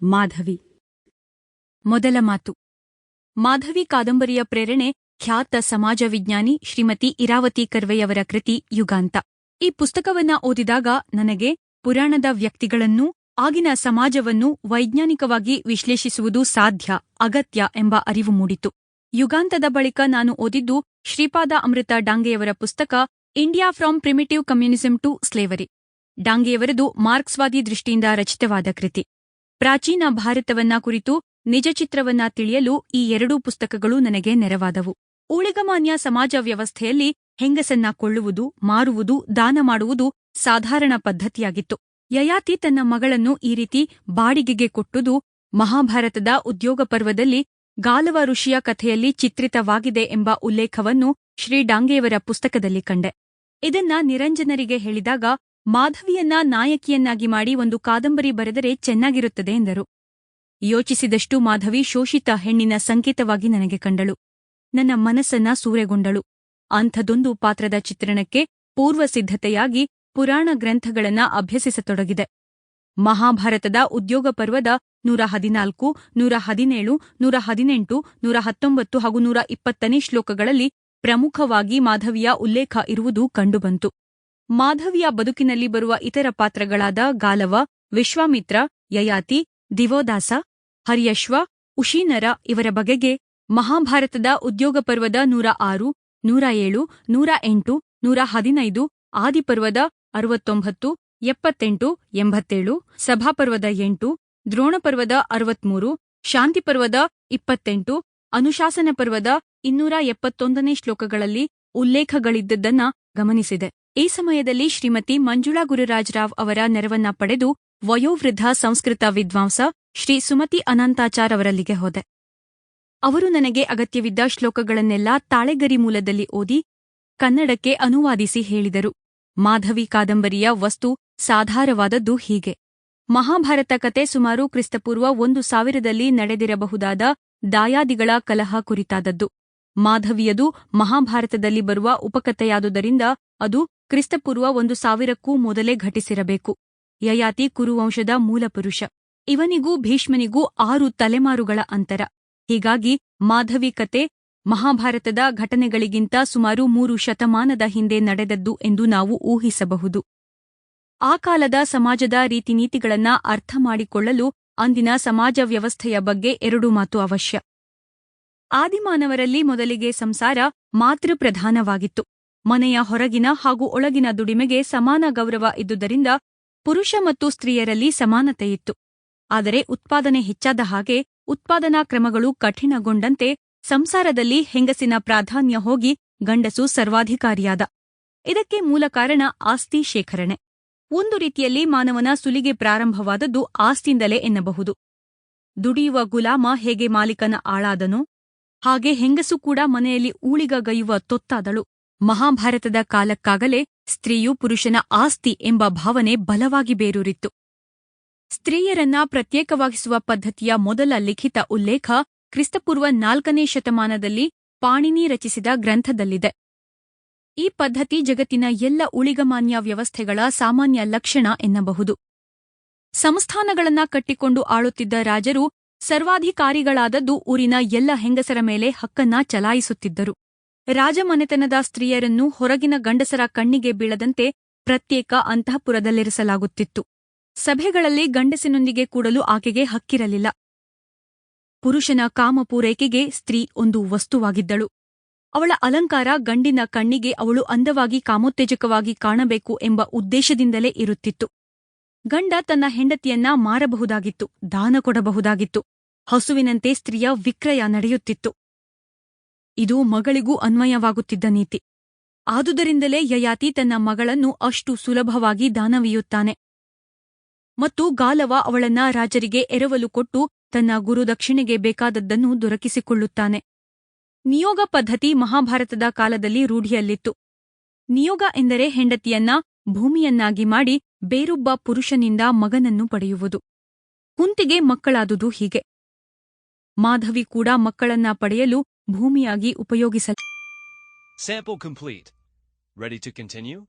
ಮಾಧವಿ. ಮೊದಲ ಮಾತು. ಮಾಧವಿ ಕಾದಂಬರಿಯ ಪ್ರೇರಣೆ ಖ್ಯಾತ ಸಮಾಜ ವಿಜ್ಞಾನಿ ಶ್ರೀಮತಿ ಇರಾವತಿ ಕರ್ವೆಯವರ ಕೃತಿ ಯುಗಾಂತ. ಈ ಪುಸ್ತಕವನ್ನ ಓದಿದಾಗ ನನಗೆ ಪುರಾಣದ ವ್ಯಕ್ತಿಗಳನ್ನೂ ಆಗಿನ ಸಮಾಜವನ್ನು ವೈಜ್ಞಾನಿಕವಾಗಿ ವಿಶ್ಲೇಷಿಸುವುದು ಸಾಧ್ಯ, ಅಗತ್ಯ ಎಂಬ ಅರಿವು ಮೂಡಿತು. ಯುಗಾಂತದ ಬಳಿಕ ನಾನು ಓದಿದ್ದು ಶ್ರೀಪಾದ ಅಮೃತ ಡಾಂಗೆಯವರ ಪುಸ್ತಕ India from primitive communism to slavery. ಡಾಂಗೆಯವರದು ಮಾರ್ಕ್ಸ್ವಾದಿ ದೃಷ್ಟಿಯಿಂದ ರಚಿತವಾದ ಕೃತಿ. ಪ್ರಾಚೀನ ಭಾರತವನ್ನ ಕುರಿತು ನಿಜ ಚಿತ್ರವನ್ನ ತಿಳಿಯಲು ಈ ಎರಡೂ ಪುಸ್ತಕಗಳು ನನಗೆ ನೆರವಾದವು. ಊಳಿಗಮಾನ್ಯ ಸಮಾಜ ವ್ಯವಸ್ಥೆಯಲ್ಲಿ ಹೆಂಗಸನ್ನ ಕೊಳ್ಳುವುದು, ಮಾರುವುದು, ದಾನ ಮಾಡುವುದು ಸಾಧಾರಣ ಪದ್ಧತಿಯಾಗಿತ್ತು. ಯಯಾತಿ ತನ್ನ ಮಗಳನ್ನು ಈ ರೀತಿ ಬಾಡಿಗೆಗೆ ಕೊಟ್ಟುದು ಮಹಾಭಾರತದ ಉದ್ಯೋಗ ಪರ್ವದಲ್ಲಿ ಗಾಲವ ಋಷಿಯ ಕಥೆಯಲ್ಲಿ ಚಿತ್ರಿತವಾಗಿದೆ ಎಂಬ ಉಲ್ಲೇಖವನ್ನು ಶ್ರೀ ಡಾಂಗೆಯವರ ಪುಸ್ತಕದಲ್ಲಿ ಕಂಡೆ. ಇದನ್ನ ನಿರಂಜನರಿಗೆ ಹೇಳಿದಾಗ ಮಾಧವಿಯನ್ನ ನಾಯಕಿಯನ್ನಾಗಿ ಮಾಡಿ ಒಂದು ಕಾದಂಬರಿ ಬರೆದರೆ ಚೆನ್ನಾಗಿರುತ್ತದೆ ಎಂದರು. ಯೋಚಿಸಿದಷ್ಟು ಮಾಧವಿ ಶೋಷಿತ ಹೆಣ್ಣಿನ ಸಂಕೇತವಾಗಿ ನನಗೆ ಕಂಡಳು. ನನ್ನ ಮನಸ್ಸನ್ನ ಸೂರೆಗೊಂಡಳು. ಅಂಥದೊಂದು ಪಾತ್ರದ ಚಿತ್ರಣಕ್ಕೆ ಪೂರ್ವಸಿದ್ಧತೆಯಾಗಿ ಪುರಾಣ ಗ್ರಂಥಗಳನ್ನ ಅಭ್ಯಸಿಸತೊಡಗಿದೆ. ಮಹಾಭಾರತದ ಉದ್ಯೋಗ ಪರ್ವದ 114, 117, 118, 119 ಹಾಗೂ 120ನೇ ಶ್ಲೋಕಗಳಲ್ಲಿ ಪ್ರಮುಖವಾಗಿ ಮಾಧವಿಯ ಉಲ್ಲೇಖ ಇರುವುದು ಕಂಡುಬಂತು. ಮಾಧವಿಯ ಬದುಕಿನಲ್ಲಿ ಬರುವ ಇತರ ಪಾತ್ರಗಳಾದ ಗಾಲವ, ವಿಶ್ವಾಮಿತ್ರ, ಯಯಾತಿ, ದಿವೋದಾಸ, ಹರ್ಯಶ್ವ, ಉಶೀನರ ಇವರ ಬಗೆಗೆ ಮಹಾಭಾರತದ ಉದ್ಯೋಗ ಪರ್ವದ 106, 107, 108, 115, ಆದಿಪರ್ವದ 69, 78, 87, ಸಭಾಪರ್ವದ 8, ದ್ರೋಣಪರ್ವದ 63, ಶಾಂತಿಪರ್ವದ 28, ಅನುಶಾಸನ ಪರ್ವದ 271ನೇ ಶ್ಲೋಕಗಳಲ್ಲಿ ಉಲ್ಲೇಖಗಳಿದ್ದದ್ದನ್ನ ಗಮನಿಸಿದೆ. ಈ ಸಮಯದಲ್ಲಿ ಶ್ರೀಮತಿ ಮಂಜುಳಾ ಗುರುರಾಜರಾವ್ ಅವರ ನೆರವನ್ನ ಪಡೆದು ವಯೋವೃದ್ಧ ಸಂಸ್ಕೃತ ವಿದ್ವಾಂಸ ಶ್ರೀ ಸುಮತಿ ಅನಂತಾಚಾರ್ ಅವರಲ್ಲಿಗೆ ಹೋದೆ. ಅವರು ನನಗೆ ಅಗತ್ಯವಿದ್ದ ಶ್ಲೋಕಗಳನ್ನೆಲ್ಲ ತಾಳೆಗರಿ ಮೂಲದಲ್ಲಿ ಓದಿ ಕನ್ನಡಕ್ಕೆ ಅನುವಾದಿಸಿ ಹೇಳಿದರು. ಮಾಧವಿ ಕಾದಂಬರಿಯ ವಸ್ತು ಸಾಧಾರವಾದದ್ದು ಹೀಗೆ. ಮಹಾಭಾರತ ಕತೆ ಸುಮಾರು ಕ್ರಿಸ್ತಪೂರ್ವ 1000ರಲ್ಲಿ ನಡೆದಿರಬಹುದಾದ ದಾಯಾದಿಗಳ ಕಲಹ ಕುರಿತಾದದ್ದು. ಮಾಧವಿಯದು ಮಹಾಭಾರತದಲ್ಲಿ ಬರುವ ಉಪಕಥೆಯಾದುದರಿಂದ ಅದು ಕ್ರಿಸ್ತಪೂರ್ವ 1000ಕ್ಕೂ ಮೊದಲೇ ಘಟಿಸಿರಬೇಕು. ಯಯಾತಿ ಕುರುವಂಶದ ಮೂಲಪುರುಷ. ಇವನಿಗೂ ಭೀಷ್ಮನಿಗೂ 6 ತಲೆಮಾರುಗಳ ಅಂತರ. ಹೀಗಾಗಿ ಮಾಧವಿ ಕತೆ ಮಹಾಭಾರತದ ಘಟನೆಗಳಿಗಿಂತ ಸುಮಾರು 3 ಶತಮಾನದ ಹಿಂದೆ ನಡೆದದ್ದು ಎಂದು ನಾವು ಊಹಿಸಬಹುದು. ಆ ಕಾಲದ ಸಮಾಜದ ರೀತಿನೀತಿಗಳನ್ನ ಅರ್ಥ ಮಾಡಿಕೊಳ್ಳಲು ಅಂದಿನ ಸಮಾಜ ವ್ಯವಸ್ಥೆಯ ಬಗ್ಗೆ 2 ಮಾತು ಅವಶ್ಯ. ಆದಿಮಾನವರಲ್ಲಿ ಮೊದಲಿಗೆ ಸಂಸಾರ ಮಾತೃಪ್ರಧಾನವಾಗಿತ್ತು. ಮನೆಯ ಹೊರಗಿನ ಹಾಗೂ ಒಳಗಿನ ದುಡಿಮೆಗೆ ಸಮಾನ ಗೌರವ ಇದ್ದುದರಿಂದ ಪುರುಷ ಮತ್ತು ಸ್ತ್ರೀಯರಲ್ಲಿ ಸಮಾನತೆಯಿತ್ತು. ಆದರೆ ಉತ್ಪಾದನೆ ಹೆಚ್ಚಾದ ಹಾಗೆ ಉತ್ಪಾದನಾ ಕ್ರಮಗಳು ಕಠಿಣಗೊಂಡಂತೆ ಸಂಸಾರದಲ್ಲಿ ಹೆಂಗಸಿನ ಪ್ರಾಧಾನ್ಯ ಹೋಗಿ ಗಂಡಸು ಸರ್ವಾಧಿಕಾರಿಯಾದ. ಇದಕ್ಕೆ ಮೂಲ ಕಾರಣ ಆಸ್ತಿ ಶೇಖರಣೆ. ಒಂದು ರೀತಿಯಲ್ಲಿ ಮಾನವನ ಸುಲಿಗೆ ಪ್ರಾರಂಭವಾದದ್ದು ಆಸ್ತಿಯಿಂದಲೇ ಎನ್ನಬಹುದು. ದುಡಿಯುವ ಗುಲಾಮ ಹೇಗೆ ಮಾಲೀಕನ ಆಳಾದನೋ ಹಾಗೆ ಹೆಂಗಸು ಕೂಡ ಮನೆಯಲ್ಲಿ ಊಳಿಗಗೈಯುವ ತೊತ್ತಾದಳು. ಮಹಾಭಾರತದ ಕಾಲಕ್ಕಾಗಲೇ ಸ್ತ್ರೀಯು ಪುರುಷನ ಆಸ್ತಿ ಎಂಬ ಭಾವನೆ ಬಲವಾಗಿ ಬೇರೂರಿತ್ತು. ಸ್ತ್ರೀಯರನ್ನ ಪ್ರತ್ಯೇಕವಾಗಿಸುವ ಪದ್ಧತಿಯ ಮೊದಲ ಲಿಖಿತ ಉಲ್ಲೇಖ ಕ್ರಿಸ್ತಪೂರ್ವ 4ನೇ ಶತಮಾನದಲ್ಲಿ ಪಾಣಿನಿ ರಚಿಸಿದ ಗ್ರಂಥದಲ್ಲಿದೆ. ಈ ಪದ್ಧತಿ ಜಗತ್ತಿನ ಎಲ್ಲ ಊಳಿಗಮಾನ್ಯ ವ್ಯವಸ್ಥೆಗಳ ಸಾಮಾನ್ಯ ಲಕ್ಷಣ ಎನ್ನಬಹುದು. ಸಂಸ್ಥಾನಗಳನ್ನ ಕಟ್ಟಿಕೊಂಡು ಆಳುತ್ತಿದ್ದ ರಾಜರು ಸರ್ವಾಧಿಕಾರಿಗಳಾದದ್ದು ಊರಿನ ಎಲ್ಲ ಹೆಂಗಸರ ಮೇಲೆ ಹಕ್ಕನ್ನ ಚಲಾಯಿಸುತ್ತಿದ್ದರು. ರಾಜಮನೆತನದ ಸ್ತ್ರೀಯರನ್ನು ಹೊರಗಿನ ಗಂಡಸರ ಕಣ್ಣಿಗೆ ಬೀಳದಂತೆ ಪ್ರತ್ಯೇಕ ಅಂತಃಪುರದಲ್ಲಿರಿಸಲಾಗುತ್ತಿತ್ತು. ಸಭೆಗಳಲ್ಲಿ ಗಂಡಸಿನೊಂದಿಗೆ ಕೂಡಲು ಆಕೆಗೆ ಹಕ್ಕಿರಲಿಲ್ಲ. ಪುರುಷನ ಕಾಮಪೂರೈಕೆಗೆ ಸ್ತ್ರೀ ಒಂದು ವಸ್ತುವಾಗಿದ್ದಳು. ಅವಳ ಅಲಂಕಾರ ಗಂಡಿನ ಕಣ್ಣಿಗೆ ಅವಳು ಅಂದವಾಗಿ ಕಾಮೋತ್ತೇಜಕವಾಗಿ ಕಾಣಬೇಕು ಎಂಬ ಉದ್ದೇಶದಿಂದಲೇ ಇರುತ್ತಿತ್ತು. ಗಂಡ ತನ್ನ ಹೆಂಡತಿಯನ್ನ ಮಾರಬಹುದಾಗಿತ್ತು, ದಾನ ಕೊಡಬಹುದಾಗಿತ್ತು. ಹಸುವಿನಂತೆ ಸ್ತ್ರೀಯ ವಿಕ್ರಯ ನಡೆಯುತ್ತಿತ್ತು. ಇದು ಮಗಳಿಗೂ ಅನ್ವಯವಾಗುತ್ತಿದ್ದ ನೀತಿ. ಆದುದರಿಂದಲೇ ಯಯಾತಿ ತನ್ನ ಮಗಳನ್ನು ಅಷ್ಟು ಸುಲಭವಾಗಿ ದಾನವೀಯುತ್ತಾನೆ. ಮತ್ತು ಗಾಲವ ಅವಳನ್ನ ರಾಜರಿಗೆ ಎರವಲು ಕೊಟ್ಟು ತನ್ನ ಗುರುದಕ್ಷಿಣೆಗೆ ಬೇಕಾದದ್ದನ್ನು ದೊರಕಿಸಿಕೊಳ್ಳುತ್ತಾನೆ. ನಿಯೋಗ ಪದ್ಧತಿ ಮಹಾಭಾರತದ ಕಾಲದಲ್ಲಿ ರೂಢಿಯಲ್ಲಿತ್ತು. ನಿಯೋಗ ಎಂದರೆ ಹೆಂಡತಿಯನ್ನ ಭೂಮಿಯನ್ನಾಗಿ ಮಾಡಿ ಬೇರೊಬ್ಬ ಪುರುಷನಿಂದ ಮಗನನ್ನು ಪಡೆಯುವುದು. ಕುಂತಿಗೆ ಮಕ್ಕಳಾದುದು ಹೀಗೆ. ಮಾಧವಿ ಕೂಡ ಮಕ್ಕಳನ್ನ ಪಡೆಯಲು ಭೂಮಿಯಾಗಿ ಉಪಯೋಗಿಸಲು. Sample complete. Ready to continue?